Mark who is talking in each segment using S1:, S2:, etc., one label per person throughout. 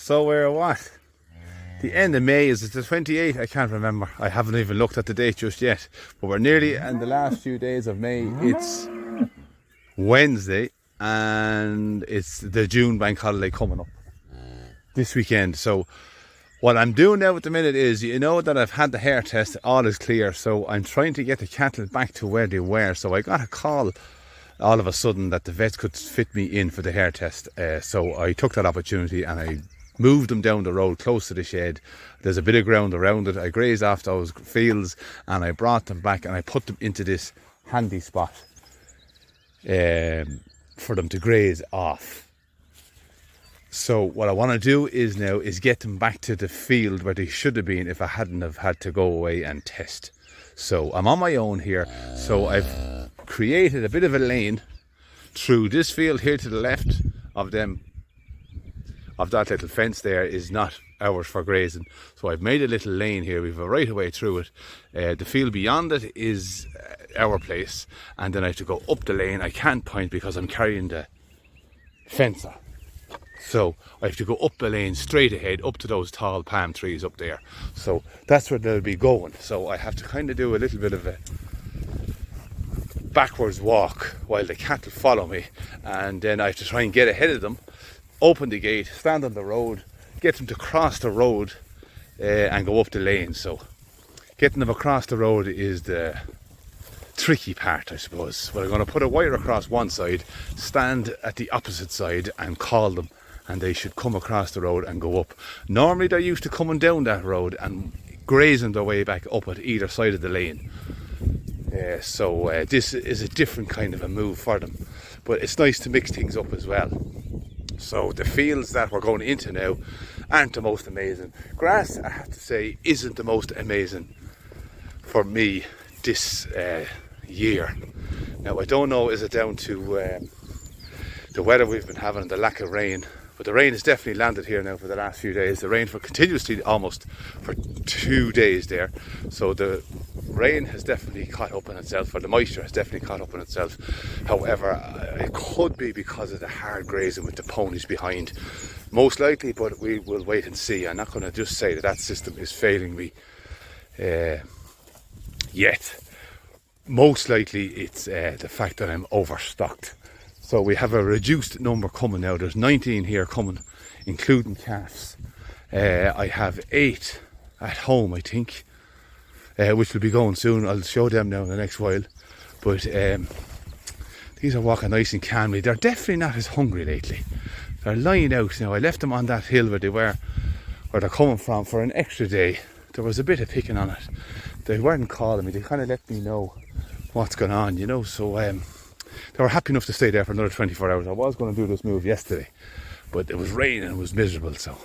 S1: So we're what? The end of May, is it the 28th? I can't remember. I haven't even looked at the date just yet. But we're nearly in the last few days of May. It's Wednesday and it's the June bank holiday coming up this weekend. So what I'm doing now at the minute is, you know that I've had the hair test, all is clear. So I'm trying to get the cattle back to where they were. So I got a call all of a sudden that the vet could fit me in for the hair test. So I took that opportunity and I moved them down the road close to the shed. There's a bit of ground around it. I grazed off those fields and I brought them back and I put them into this handy spot for them to graze off. So what I want to do is now is get them back to the field where they should have been if I hadn't have had to go away and test. So I'm on my own here. So I've created a bit of a lane through this field here to the left of them. Of that little fence there is not ours for grazing. So I've made a little lane here. We've a right away through it. The field beyond it is our place. And then I have to go up the lane. I can't point because I'm carrying the fencer. So I have to go up the lane straight ahead up to those tall palm trees up there. So that's where they'll be going. So I have to kind of do a little bit of a backwards walk while the cattle follow me. And then I have to try and get ahead of them, open the gate, stand on the road, get them to cross the road and go up the lane. So getting them across the road is the tricky part, I suppose. But I'm going to put a wire across one side, stand at the opposite side and call them, and they should come across the road and go up. Normally they're used to coming down that road and grazing their way back up at either side of the lane. So this is a different kind of a move for them. But it's nice to mix things up as well. So the fields that we're going into now aren't the most amazing. Grass, I have to say, isn't the most amazing for me this year. Now I don't know, is it down to the weather we've been having and the lack of rain, but the rain has definitely landed here now for the last few days. The rain for continuously almost for 2 days there. So the rain has definitely caught up on itself, or the moisture has definitely caught up on itself. However, it could be because of the hard grazing with the ponies behind. Most likely, but we will wait and see. I'm not going to just say that that system is failing me yet. Most likely it's the fact that I'm overstocked. So we have a reduced number coming now. There's 19 here coming, including calves. I have 8 at home, I think, which will be going soon. I'll show them now in the next while. But these are walking nice and calmly. They're definitely not as hungry lately. They're lying out now. I left them on that hill where they were, where they're coming from, for an extra day. There was a bit of picking on it. They weren't calling me. They kind of let me know what's going on, you know. So they were happy enough to stay there for another 24 hours. I was going to do this move yesterday, but it was raining and it was miserable. So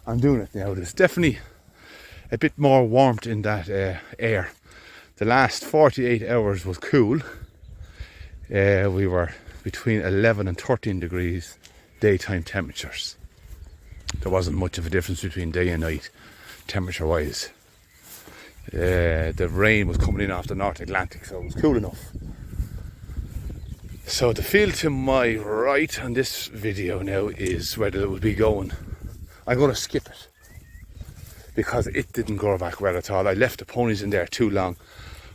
S1: I'm doing it now. There's definitely a bit more warmth in that air. The last 48 hours was cool. We were between 11 and 13 degrees daytime temperatures. There wasn't much of a difference between day and night temperature wise. The rain was coming in off the North Atlantic, so it was cool enough. So the field to my right on this video now is where it will be going. I'm going to skip it because it didn't grow back well at all. I left the ponies in there too long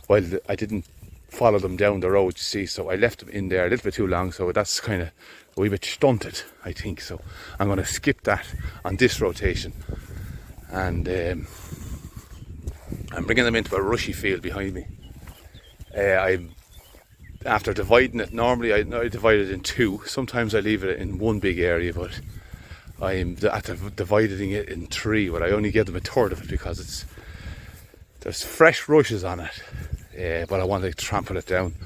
S1: while I didn't follow them down the road, you see. So I left them in there a little bit too long, so that's kind of a wee bit stunted, I think. So I'm going to skip that on this rotation, and I'm bringing them into a rushy field behind me. After dividing it, normally I divide it in 2. Sometimes I leave it in one big area, but I'm dividing it in 3, but I only give them a third of it because there's fresh rushes on it, but I want to trample it down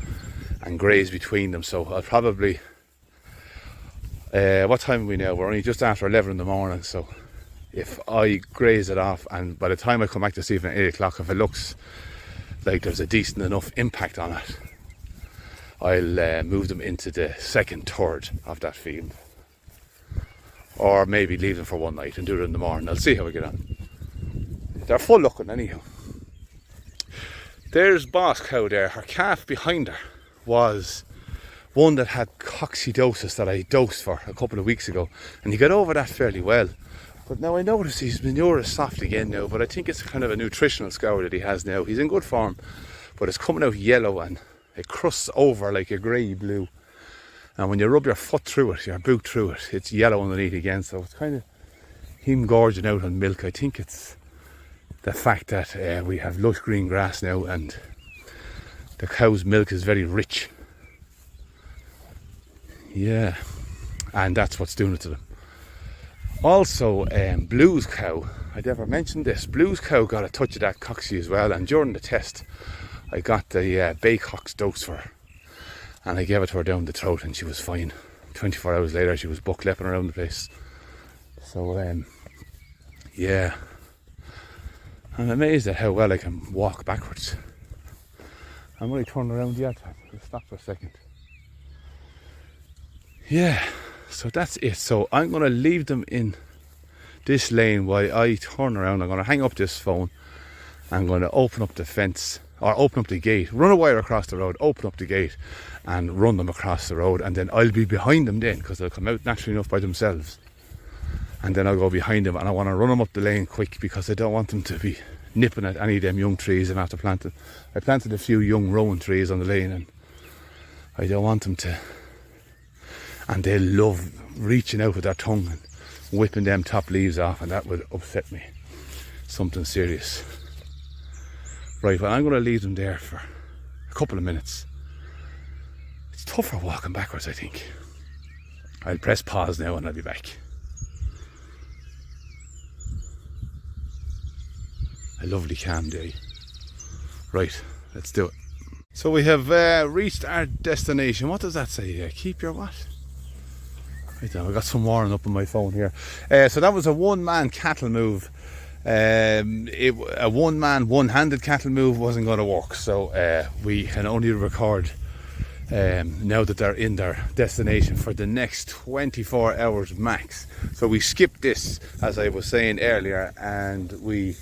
S1: and graze between them. So I'll probably, what time are we now? We're only just after 11 in the morning, so if I graze it off, and by the time I come back this evening at 8 o'clock, if it looks like there's a decent enough impact on it, I'll move them into the second third of that field, or maybe leave them for one night and do it in the morning. I'll see how we get on. They're full looking anyhow. There's Boss Cow there. Her calf behind her was one that had coccidiosis that I dosed for a couple of weeks ago, and he got over that fairly well. But now I notice his manure is soft again now, but I think it's kind of a nutritional scour that he has now. He's in good form, but it's coming out yellow and it crusts over like a grey blue. And when you rub your foot through it, your boot through it, it's yellow underneath again. So it's kind of him gorging out on milk. I think it's the fact that we have lush green grass now and the cow's milk is very rich. Yeah, and that's what's doing it to them. Also, Blue's cow, I never mentioned this, Blue's cow got a touch of that coxie as well, and during the test I got the Baycox dose for her and I gave it to her down the throat and she was fine. 24 hours later she was buck-lepping around the place. So yeah, I'm amazed at how well I can walk backwards. I'm only turning around yet, I'll stop for a second. Yeah, so that's it. So I'm going to leave them in this lane while I turn around. I'm going to hang up this phone. I'm going to open up the fence, or open up the gate, run a wire across the road, open up the gate and run them across the road, and then I'll be behind them then because they'll come out naturally enough by themselves. And then I'll go behind them and I want to run them up the lane quick because I don't want them to be nipping at any of them young trees I'm after planting. I planted a few young rowan trees on the lane and I don't want them to. And they love reaching out with their tongue and whipping them top leaves off, and that would upset me. Something serious. Right, well I'm going to leave them there for a couple of minutes. It's tougher walking backwards, I think. I'll press pause now and I'll be back. A lovely calm day. Right, let's do it. So we have reached our destination. What does that say there? Keep your what? I don't know, I got some warning up on my phone here. So that was a one-man cattle move. A one-man, one-handed cattle move wasn't going to work. So we can only record now that they're in their destination for the next 24 hours max. So we skipped this, as I was saying earlier, and we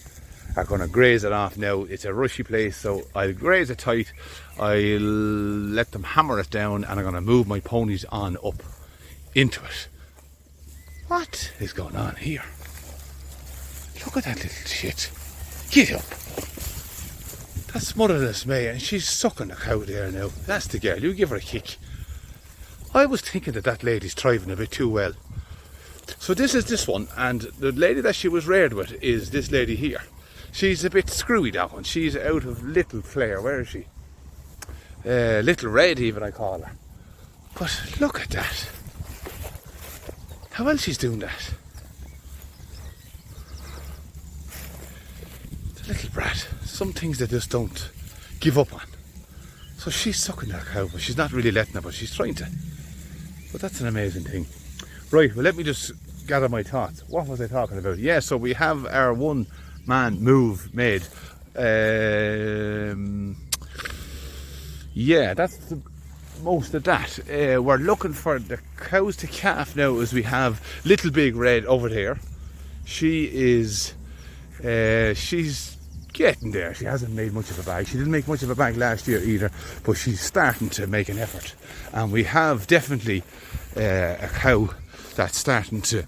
S1: are going to graze it off now. It's a rushy place, so I'll graze it tight. I'll let them hammer it down, and I'm going to move my ponies on up into it. What is going on here? Look at that little shit. Get up. That's motherless May, and she's sucking the cow there now. That's the girl. You give her a kick. I was thinking that that lady's thriving a bit too well. So this is this one, and the lady that she was reared with is this lady here. She's a bit screwy, that one. She's out of Little Clare. Where is she? Little Red, even, I call her. But look at that. How well she's doing that. The little brat. Some things they just don't give up on. So she's sucking that cow, but she's not really letting her, but she's trying to. But that's an amazing thing. Right, well let me just gather my thoughts. What was I talking about? Yeah, so we have our one-man move made. Yeah, that's the most of that. We're looking for the cows to calf now, as we have Little Big Red over there. She is she's getting there. She hasn't made much of a bag. She didn't make much of a bag last year either, but she's starting to make an effort. And we have definitely a cow that's starting to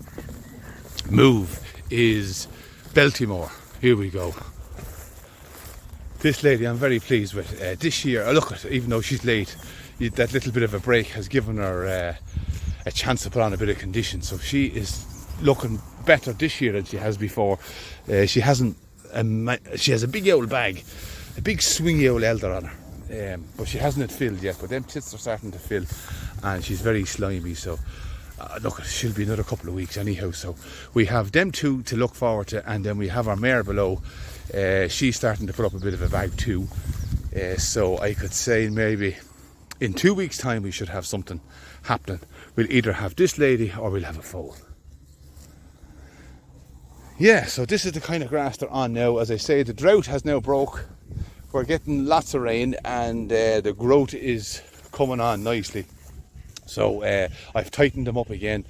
S1: move, is Baltimore. Here we go. This lady I'm very pleased with. This year, look at it, even though she's late, that little bit of a break has given her a chance to put on a bit of condition. So she is looking better this year than she has before. She has a big old bag, a big swingy old elder on her, but she hasn't it filled yet. But them tits are starting to fill, and she's very slimy. So look, she'll be another couple of weeks anyhow. So we have them two to look forward to, and then we have our mare below. She's starting to put up a bit of a bag too. So I could say maybe in 2 weeks' time we should have something happening. We'll either have this lady or we'll have a foal. Yeah, so this is the kind of grass they're on now. As I say, the drought has now broke. We're getting lots of rain, and the growth is coming on nicely. So I've tightened them up again.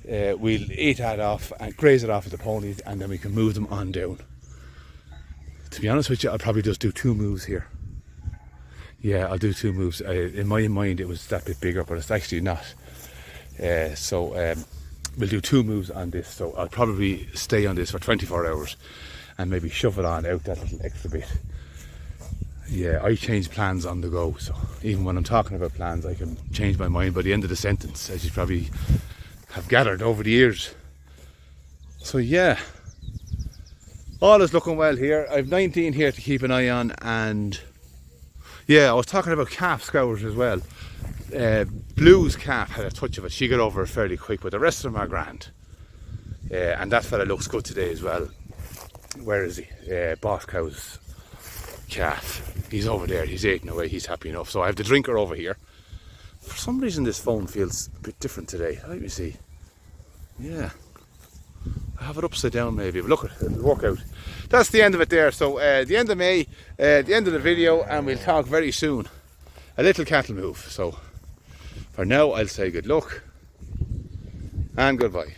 S1: We'll eat that off and graze it off with the ponies, and then we can move them on down. To be honest with you, I'll probably just do 2 moves here. Yeah, I'll do 2 moves. In my mind it was that bit bigger, but it's actually not. So we'll do 2 moves on this, so I'll probably stay on this for 24 hours and maybe shove it on out that little extra bit. Yeah, I change plans on the go, so even when I'm talking about plans, I can change my mind by the end of the sentence, as you probably have gathered over the years. So yeah, all is looking well here. I've 19 here to keep an eye on, and yeah, I was talking about calf scours as well. Blue's calf had a touch of it. She got over it fairly quick, but the rest of them are grand. And that fella looks good today as well. Where is he? Boss Cow's calf. He's over there. He's eating away. He's happy enough. So I have the drinker over here. For some reason this phone feels a bit different today. Let me see. Yeah. I have it upside down maybe, but look, it'll work out. That's the end of it there. So the end of May, the end of the video, and we'll talk very soon. A little cattle move. So for now, I'll say good luck and goodbye.